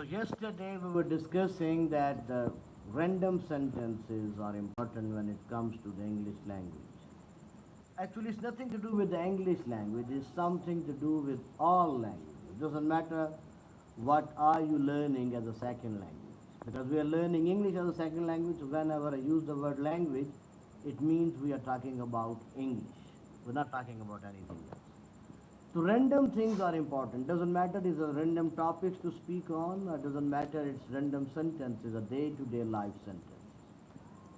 Yesterday we were discussing that the random sentences are important when it comes to the English language. Actually, it's nothing to do with the English language, it's something to do with all languages. It doesn't matter what are you learning as a second language. Because we are learning English as a second language, whenever I use the word language, it means we are talking about English. We're not talking about anything else. So random things are important. Doesn't matter it's a random topics to speak on, or doesn't matter it's random sentences, a day-to-day life sentence.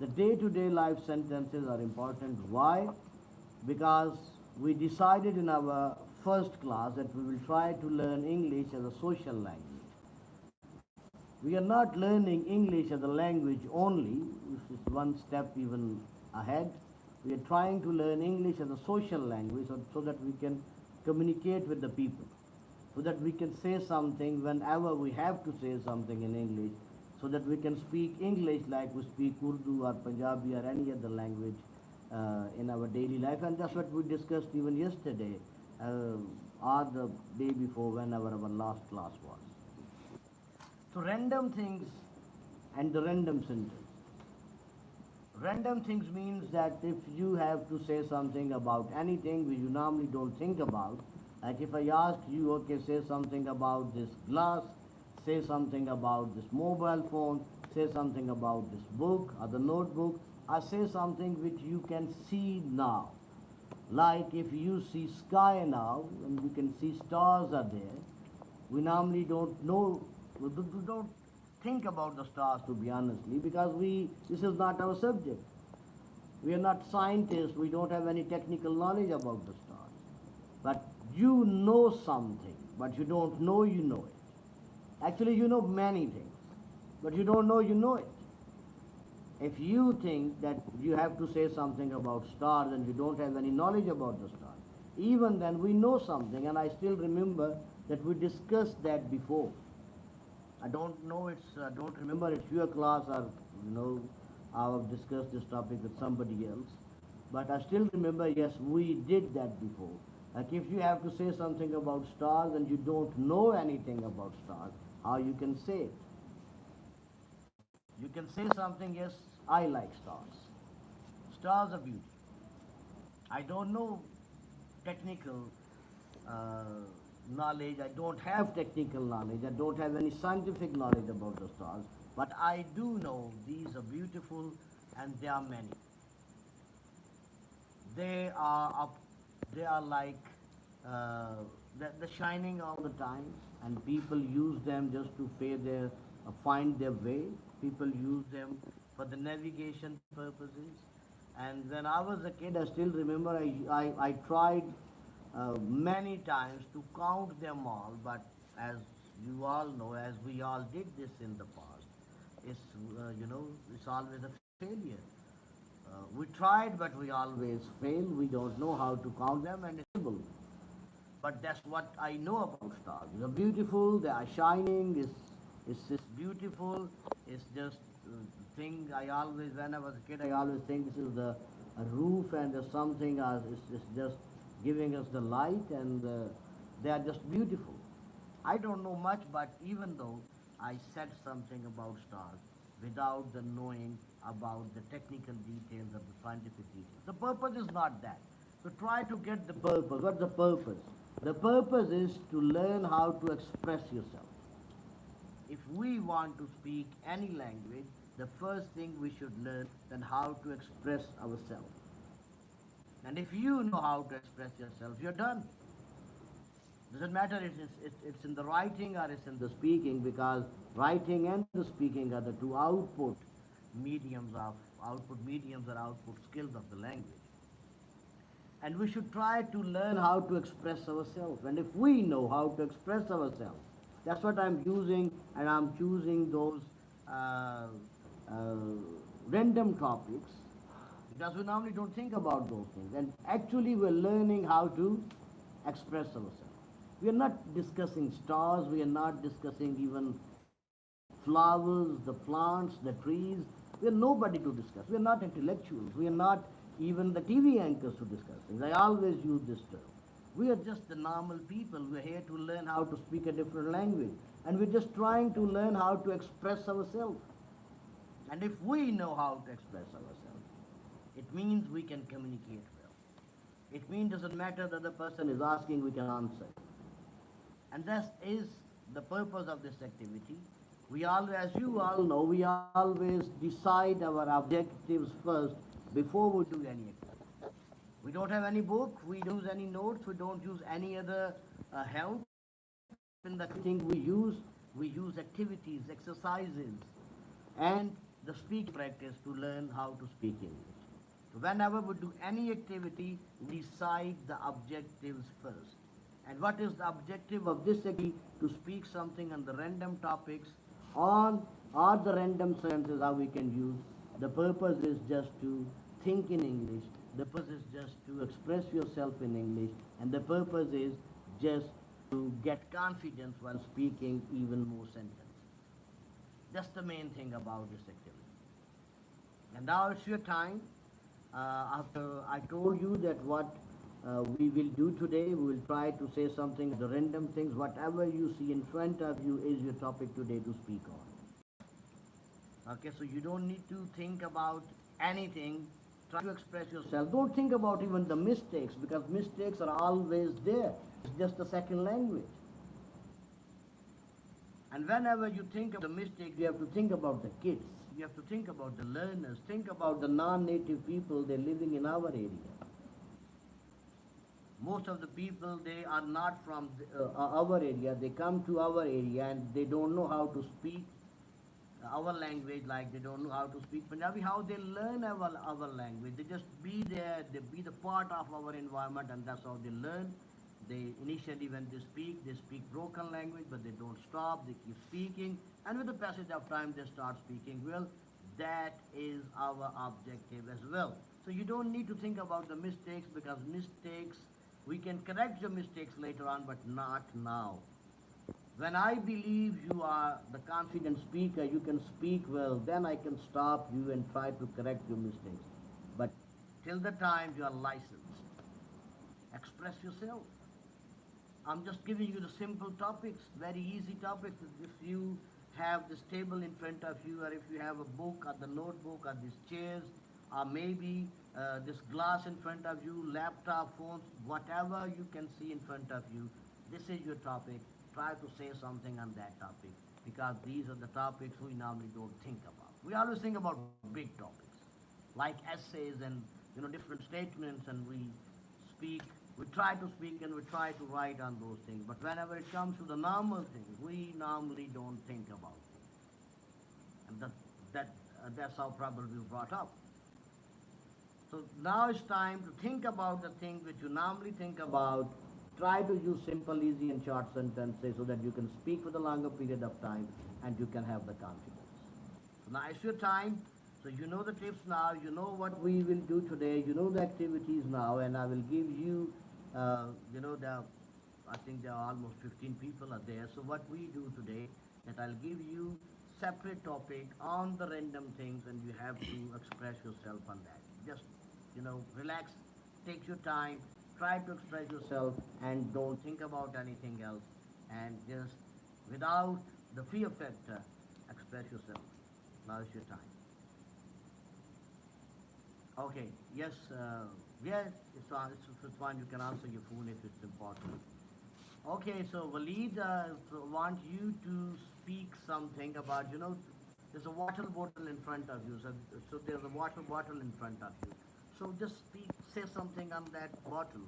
The day-to-day life sentences are important. Why? Because we decided in our first class that we will try to learn English as a social language. We are not learning English as a language only, which is one step even ahead. We are trying to learn English as a social language so that we can communicate with the people, so that we can say something whenever we have to say something in English, so that we can speak English like we speak Urdu or Punjabi or any other language in our daily life. And that's what we discussed even yesterday or the day before, whenever our last class was. So random things and the random sentence. Random things means that if you have to say something about anything which you normally don't think about, like if I ask you, okay, say something about this glass, say something about this mobile phone, say something about this book or the notebook, or say something which you can see now. Like if you see sky now, and you can see stars are there, we normally don't know, we don't think about the stars, to be honestly, because this is not our subject. We are not scientists, we don't have any technical knowledge about the stars. But you know something, but you don't know you know it. Actually, you know many things, but you don't know you know it. If you think that you have to say something about stars and you don't have any knowledge about the stars, even then we know something, and I still remember that we discussed that before. I don't know, don't remember it's your class or, I've discussed this topic with somebody else. But I still remember, yes, we did that before. Like if you have to say something about stars and you don't know anything about stars, how you can say it? You can say something, yes, I like stars. Stars are beautiful. I don't know technical knowledge, I don't have technical knowledge, I don't have any scientific knowledge about the stars, but I do know these are beautiful and they are many. They are up, they are like they're shining all the time, and people use them just to find their way. People use them for the navigation purposes. And when I was a kid, I still remember I tried many times to count them all, but as you all know, as we all did this in the past, it's always a failure. We tried, but we always fail. We don't know how to count them, and it's possible. But that's what I know about stars. They're beautiful. They are shining. It's beautiful. It's just thing I always, when I was a kid, I always think this is a roof and there's something. It's just giving us the light, and they are just beautiful. I don't know much, but even though I said something about stars without the knowing about the technical details of the scientific details, the purpose is not that. So try to get the purpose. What's the purpose? The purpose is to learn how to express yourself. If we want to speak any language, the first thing we should learn then how to express ourselves. And if you know how to express yourself, you're done. Doesn't matter if it's in the writing or it's in the speaking, because writing and the speaking are the two output mediums or output skills of the language. And we should try to learn how to express ourselves. And if we know how to express ourselves, that's what I'm using, and I'm choosing those random topics, because we normally don't think about those things. And actually we're learning how to express ourselves. We are not discussing stars, we are not discussing even flowers, the plants, the trees. We are nobody to discuss. We are not intellectuals. We are not even the TV anchors to discuss things. I always use this term. We are just the normal people. We're here to learn how to speak a different language. And we're just trying to learn how to express ourselves. And if we know how to express ourselves, it means we can communicate well. It means doesn't matter that the person is asking, we can answer. And that is the purpose of this activity. We all, as you all know, we always decide our objectives first before we do any activity. We don't have any book, we don't use any notes, we don't use any other help in the thing we use activities, exercises, and the speaking practice to learn how to speak English. So whenever we do any activity, we decide the objectives first. And what is the objective of this activity? To speak something on the random topics on or the random sentences how we can use. The purpose is just to think in English. The purpose is just to express yourself in English. And the purpose is just to get confidence while speaking even more sentences. That's the main thing about this activity. And now it's your time. After I told you that what we will do today, we will try to say something, the random things, whatever you see in front of you is your topic today to speak on. Okay, so you don't need to think about anything. Try to express yourself. Don't think about even the mistakes because mistakes are always there. It's just a second language. And whenever you think of the mistake, you have to think about the kids. You have to think about the learners. Think about the non-native people, they're living in our area. Most of the people, they are not from our area. They come to our area and they don't know how to speak our language, like they don't know how to speak Punjabi. How they learn our language? They just be there, they be the part of our environment, and that's how they learn. They initially, when they speak broken language, but they don't stop, they keep speaking, and with the passage of time, they start speaking well. That is our objective as well. So you don't need to think about the mistakes because mistakes, we can correct your mistakes later on, but not now. When I believe you are the confident speaker, you can speak well, then I can stop you and try to correct your mistakes. But till the time you are licensed, express yourself. I'm just giving you the simple topics, very easy topics. If you have this table in front of you, or if you have a book or the notebook or these chairs, or maybe this glass in front of you, laptop, phones, whatever you can see in front of you, this is your topic. Try to say something on that topic because these are the topics we normally don't think about. We always think about big topics like essays and different statements, and we try to speak and we try to write on those things. But whenever it comes to the normal things, we normally don't think about things, and that's how probably we brought up. So now it's time to think about the things which you normally think about. Try to use simple, easy, and short sentences so that you can speak for the longer period of time and you can have the confidence. So now it's your time. So you know the tips now. You know what we will do today. You know the activities now, and I will give you, I think there are almost 15 people are there. So what we do today, that I'll give you separate topic on the random things, and you have to express yourself on that. Just relax, take your time, try to express yourself, and don't think about anything else, and just without the fear factor, express yourself. Now is your time. Okay, yes, yeah, it's fine. You can answer your phone if it's important. Okay, so Waleed want you to speak something about, there's a water bottle in front of you. So there's a water bottle in front of you. So just say something on that bottle.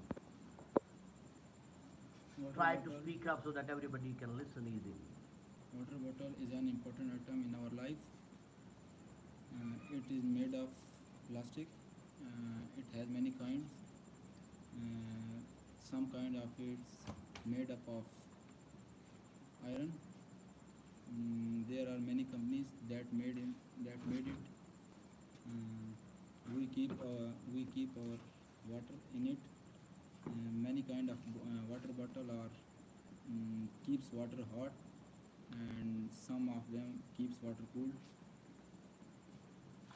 Water Try to bottle. speak up so that everybody can listen easily. Water bottle is an important item in our life. It is made of plastic. It has many kinds. Some kind of it's made up of iron. There are many companies that made it. We keep our water in it. Many kind of water bottle are keeps water hot, and some of them keeps water cool.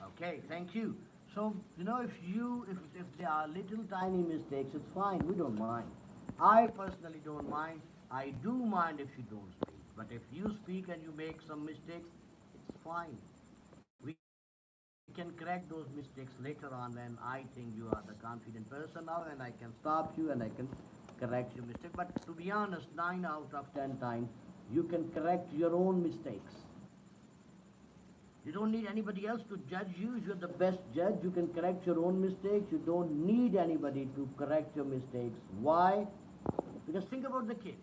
Okay, thank you. So, if there are little tiny mistakes, it's fine. We don't mind. I personally don't mind. I do mind if you don't speak. But if you speak and you make some mistakes, it's fine. We can correct those mistakes later on when I think you are the confident person now and I can stop you and I can correct your mistake. But to be honest, 9 out of 10 times, you can correct your own mistakes. You don't need anybody else to judge you. You're the best judge. You can correct your own mistakes. You don't need anybody to correct your mistakes. Why? Because think about the kids.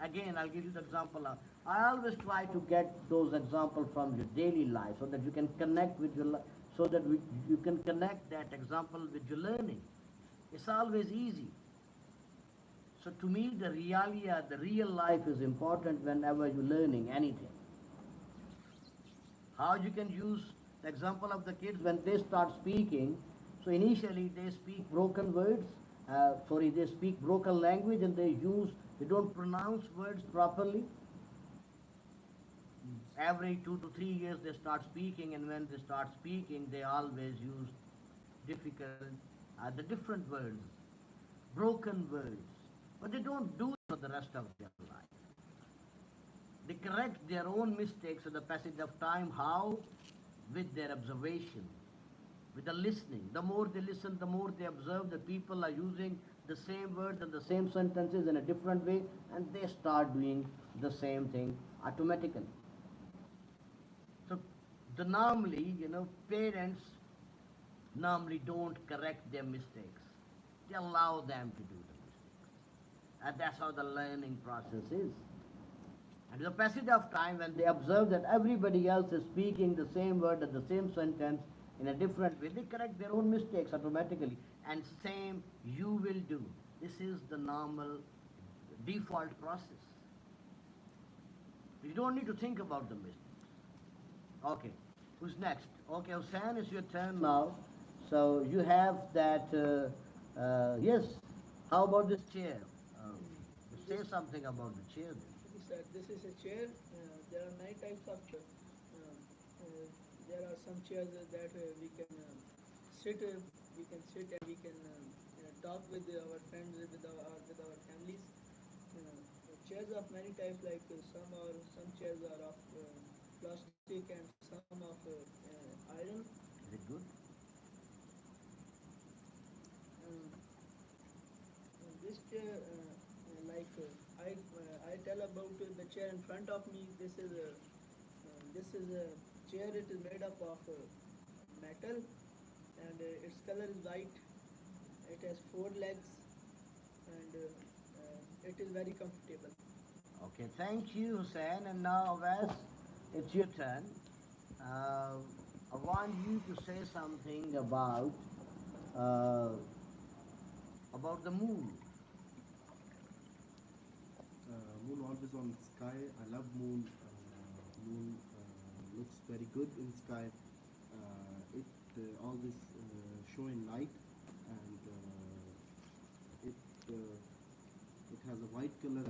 Again, I'll give you the example. I always try to get those examples from your daily life so that you can connect with your, so that you can connect that example with your learning. It's always easy. So to me, the realia, the real life is important whenever you're learning anything. How you can use the example of the kids when they start speaking. So initially they speak broken words, they speak broken language and they don't pronounce words properly. Every 2 to 3 years they start speaking, and when they start speaking, they always use difficult, the different words, broken words. But they don't do it for the rest of their life. They correct their own mistakes with the passage of time. How? With their observation, with the listening. The more they listen, the more they observe that people are using the same words and the same sentences in a different way, and they start doing the same thing automatically. So, normally, parents normally don't correct their mistakes. They allow them to do the mistakes. And that's how the learning process is. And with the passage of time, when they observe that everybody else is speaking the same word and the same sentence in a different way, they correct their own mistakes automatically. And same you will do. This is the normal default process. You don't need to think about the mistakes. Okay, who's next? Okay, Hussein, it's your turn now. So you have that. Yes. How about this chair? Say This, something about the chair. Then. this is a chair. There are many types of chairs. There are some chairs that we can sit. We can sit and we can talk with our friends, with our families. Chairs of many types, like some chairs are of plastic and some of iron. Is it good? Uh, this chair, I tell about the chair in front of me. This is a chair. It is made up of metal, and its color is white. It has four legs, and it is very comfortable. Okay, thank you, Hussein. And now, Wes, it's your turn. Uh, I want you to say something uh, about the moon. Moon always on sky. I love moon. Moon looks very good in sky. It always show in light, and it has a white color,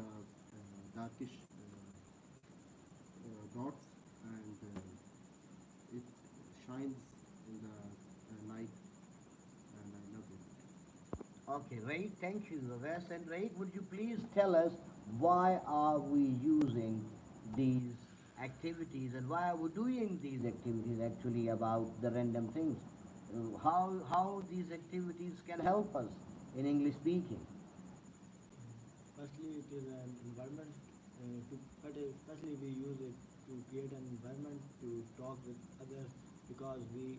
darkish dots, and it shines in the night, and I love it. Okay, Ray, thank you, Wes. And Ray, would you please tell us why are we using these activities and why are we doing these activities actually about the random things? How these activities can help us in English speaking? Firstly, it is an environment. Firstly, we use it to create an environment to talk with others because in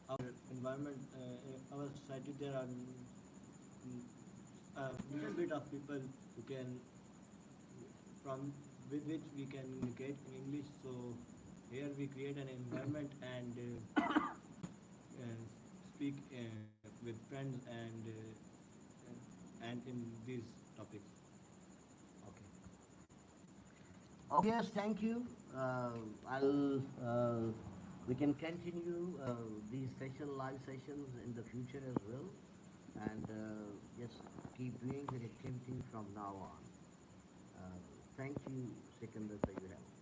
our environment, in our society, there are a little bit of people who can from with which we can communicate in English. So here we create an environment and speak with friends and in these topics. Okay. Okay, yes, thank you. I'll we can continue these live sessions in the future as well, and yes, keep doing the activity from now on. Thank you, Sikandar, for your help.